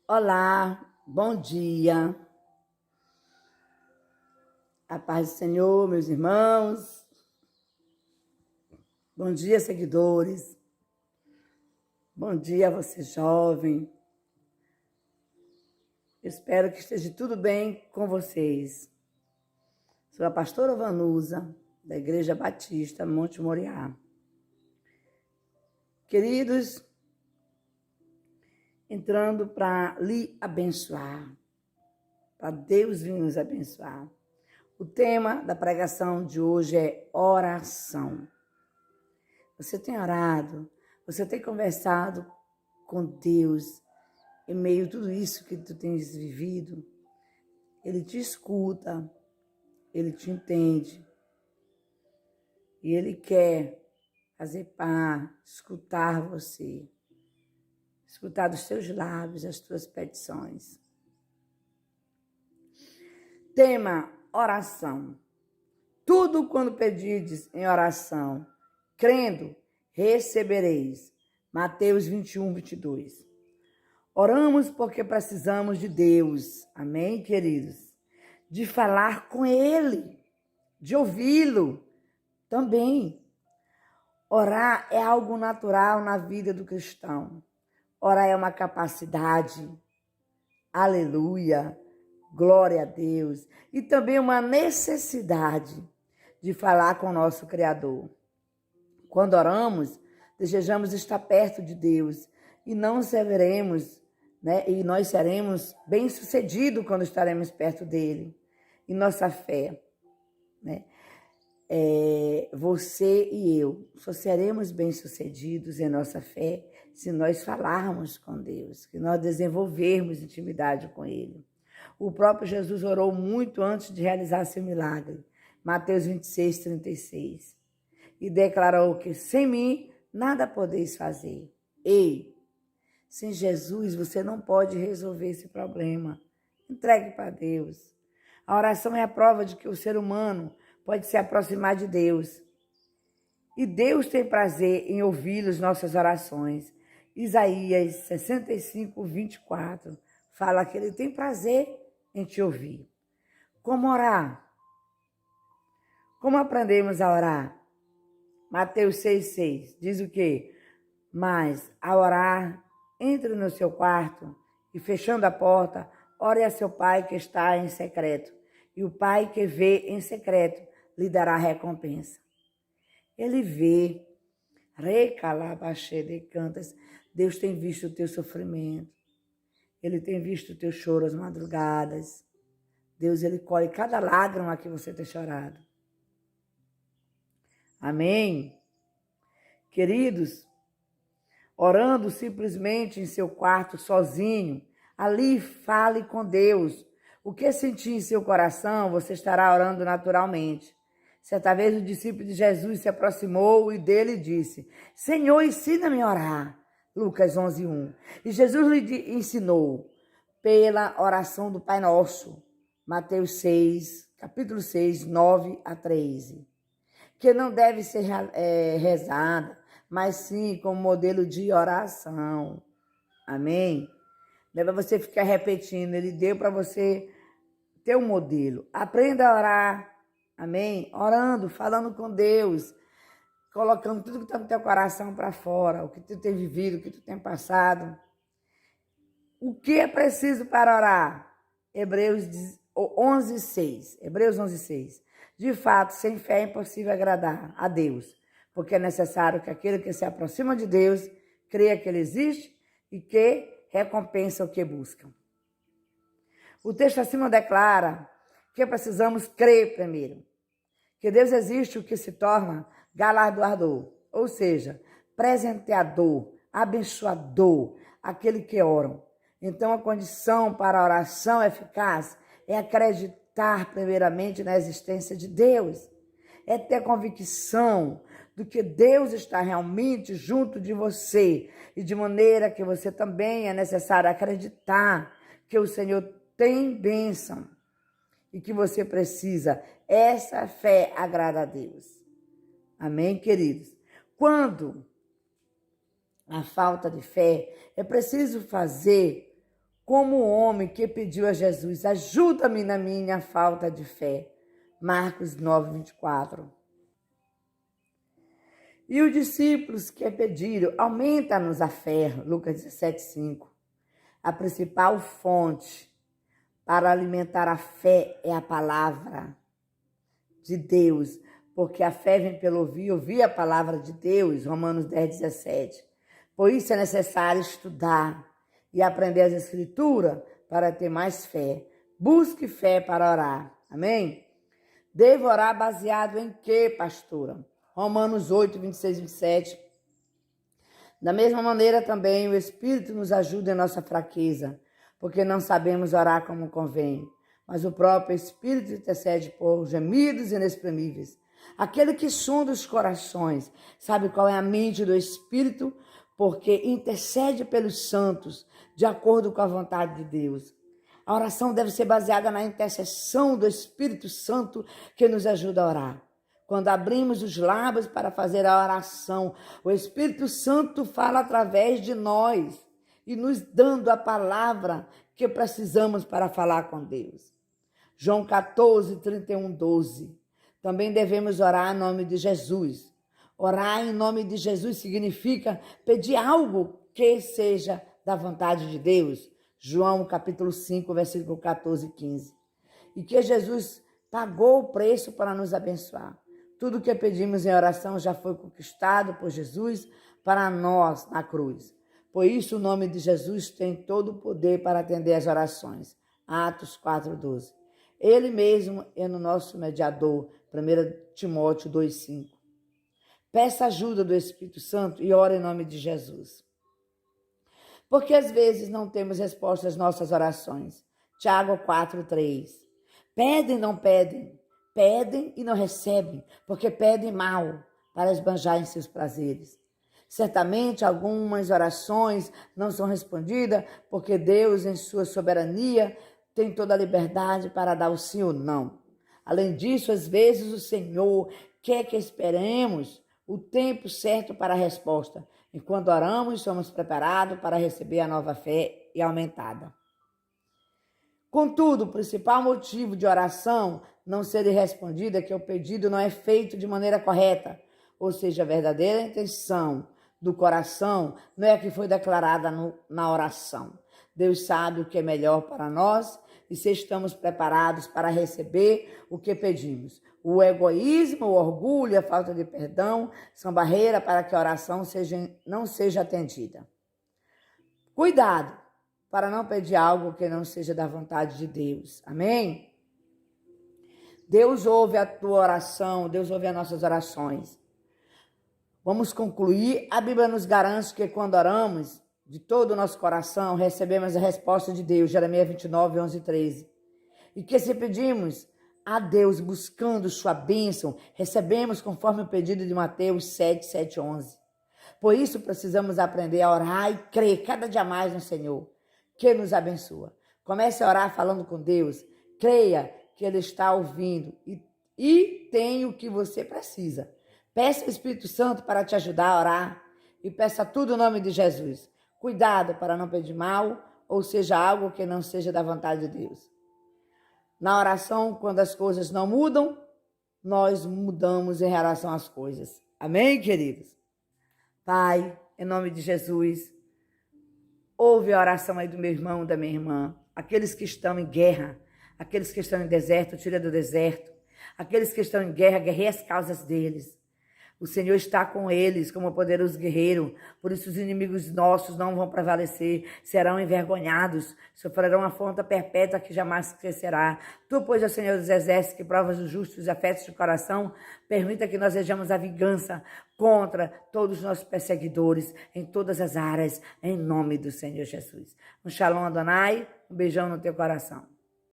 Olá, bom dia. A paz do Senhor, meus irmãos. Bom dia, seguidores. Bom dia a você, jovem. Espero que esteja tudo bem com vocês. Sou a pastora Vanusa, da Igreja Batista Monte Moriá. Queridos, entrando para lhe abençoar, para Deus vir nos abençoar. O tema da pregação de hoje é oração. Você tem orado? Você tem conversado com Deus em meio a tudo isso que tu tens vivido? Ele te escuta, Ele te entende. E Ele quer fazer par, escutar você. Escutar dos teus lábios as tuas petições. Tema, oração. Tudo quando pedirdes em oração, crendo, recebereis. Mateus 21, 22. Oramos porque precisamos de Deus. Amém, queridos? De falar com Ele, de ouvi-lo também. Orar é algo natural na vida do cristão. Orar é uma capacidade. Aleluia. Glória a Deus. E também uma necessidade de falar com o nosso Criador. Quando oramos, desejamos estar perto de Deus e não seremos, e nós seremos bem-sucedidos quando estaremos perto dele, em nossa fé. Você e eu só seremos bem-sucedidos em nossa fé se nós falarmos com Deus, que nós desenvolvermos intimidade com Ele. O próprio Jesus orou muito antes de realizar seu milagre, Mateus 26, 36, e declarou que sem mim nada podeis fazer. Ei, sem Jesus você não pode resolver esse problema. Entregue para Deus. A oração é a prova de que o ser humano pode se aproximar de Deus. E Deus tem prazer em ouvir as nossas orações. Isaías 65, 24 fala que Ele tem prazer em te ouvir. Como orar? Como aprendemos a orar? Mateus 6, 6 diz o quê? Mas, ao orar, entre no seu quarto e, fechando a porta, ore a seu pai que está em secreto. E o pai que vê em secreto lhe dará recompensa. Ele vê. Recalabaxê de cantas. Deus tem visto o teu sofrimento. Ele tem visto o teu choro às madrugadas. Deus, Ele colhe cada lágrima que você tem chorado. Amém? Queridos, orando simplesmente em seu quarto, sozinho, ali fale com Deus. O que sentir em seu coração, você estará orando naturalmente. Certa vez o discípulo de Jesus se aproximou e dele disse: Senhor, ensina-me a orar. Lucas 11, 1. E Jesus lhe ensinou pela oração do Pai Nosso. Mateus 6, capítulo 6, 9 a 13. Que não deve ser rezada, mas sim como modelo de oração. Amém? Deve você ficar repetindo. Ele deu para você ter um modelo. Aprenda a orar. Amém? Orando, falando com Deus, colocando tudo que está no teu coração para fora, o que tu tem vivido, o que tu tem passado. O que é preciso para orar? Hebreus 11, 6. Hebreus 11, 6. De fato, sem fé é impossível agradar a Deus, porque é necessário que aquele que se aproxima de Deus creia que Ele existe e que recompensa o que buscam. O texto acima declara que precisamos crer primeiro, que Deus existe, o que se torna galardoador, ou seja, presenteador, abençoador, aquele que ora. Então, a condição para a oração eficaz é acreditar primeiramente na existência de Deus, é ter convicção do que Deus está realmente junto de você e de maneira que você também é necessário acreditar que o Senhor tem bênção e que você precisa. Essa fé agrada a Deus. Amém, queridos? Quando a falta de fé, é preciso fazer como o homem que pediu a Jesus, ajuda-me na minha falta de fé. Marcos 9, 24. E os discípulos que pediram, aumenta-nos a fé. Lucas 17, 5. A principal fonte para alimentar a fé é a palavra de Deus, porque a fé vem pelo ouvir a palavra de Deus, Romanos 10, 17. Por isso é necessário estudar e aprender as escrituras para ter mais fé. Busque fé para orar, amém? Devo orar baseado em quê, pastora? Romanos 8, 26 e 27. Da mesma maneira também o Espírito nos ajuda em nossa fraqueza, porque não sabemos orar como convém, mas o próprio Espírito intercede por gemidos inexprimíveis. Aquele que sonda os corações, sabe qual é a mente do Espírito, porque intercede pelos santos, de acordo com a vontade de Deus. A oração deve ser baseada na intercessão do Espírito Santo que nos ajuda a orar. Quando abrimos os lábios para fazer a oração, o Espírito Santo fala através de nós e nos dando a palavra que precisamos para falar com Deus. João 14, 31, 12. Também devemos orar em nome de Jesus. Orar em nome de Jesus significa pedir algo que seja da vontade de Deus. João capítulo 5, versículo 14 e 15. E que Jesus pagou o preço para nos abençoar. Tudo que pedimos em oração já foi conquistado por Jesus para nós na cruz. Por isso o nome de Jesus tem todo o poder para atender as orações. Atos 4, 12. Ele mesmo é no nosso mediador. 1 Timóteo 2, 5. Peça ajuda do Espírito Santo e ore em nome de Jesus. Porque às vezes não temos resposta às nossas orações. Tiago 4, 3. Pedem e não pedem. Pedem e não recebem, porque pedem mal para esbanjar em seus prazeres. Certamente algumas orações não são respondidas porque Deus, em sua soberania, tem toda a liberdade para dar o sim ou não. Além disso, às vezes o Senhor quer que esperemos o tempo certo para a resposta. Enquanto oramos, somos preparados para receber a nova fé e aumentada. Contudo, o principal motivo de oração não ser respondida é que o pedido não é feito de maneira correta, ou seja, a verdadeira intenção do coração não é a que foi declarada na oração. Deus sabe o que é melhor para nós e se estamos preparados para receber o que pedimos. O egoísmo, o orgulho e a falta de perdão são barreiras para que a oração não seja atendida. Cuidado para não pedir algo que não seja da vontade de Deus. Amém? Deus ouve a tua oração, Deus ouve as nossas orações. Vamos concluir. A Bíblia nos garante que quando oramos de todo o nosso coração, recebemos a resposta de Deus. Jeremias 29, 11 e 13. E que se pedimos a Deus buscando sua bênção, recebemos conforme o pedido de Mateus 7, 7, 11. Por isso precisamos aprender a orar e crer cada dia mais no Senhor, que nos abençoa. Comece a orar falando com Deus. Creia que Ele está ouvindo e tem o que você precisa. Peça ao Espírito Santo para te ajudar a orar e peça tudo em nome de Jesus. Cuidado para não pedir mal ou seja algo que não seja da vontade de Deus. Na oração, quando as coisas não mudam, nós mudamos em relação às coisas. Amém, queridos? Pai, em nome de Jesus, ouve a oração aí do meu irmão, da minha irmã. Aqueles que estão em guerra, aqueles que estão em deserto, tira do deserto. Aqueles que estão em guerra, guerreia as causas deles. O Senhor está com eles como poderoso guerreiro. Por isso os inimigos nossos não vão prevalecer, serão envergonhados, sofrerão afronta perpétua que jamais esquecerá. Tu, pois, ó Senhor dos Exércitos, que provas os justos e afetos do coração, permita que nós vejamos a vingança contra todos os nossos perseguidores em todas as áreas, em nome do Senhor Jesus. Um shalom, Adonai, um beijão no teu coração.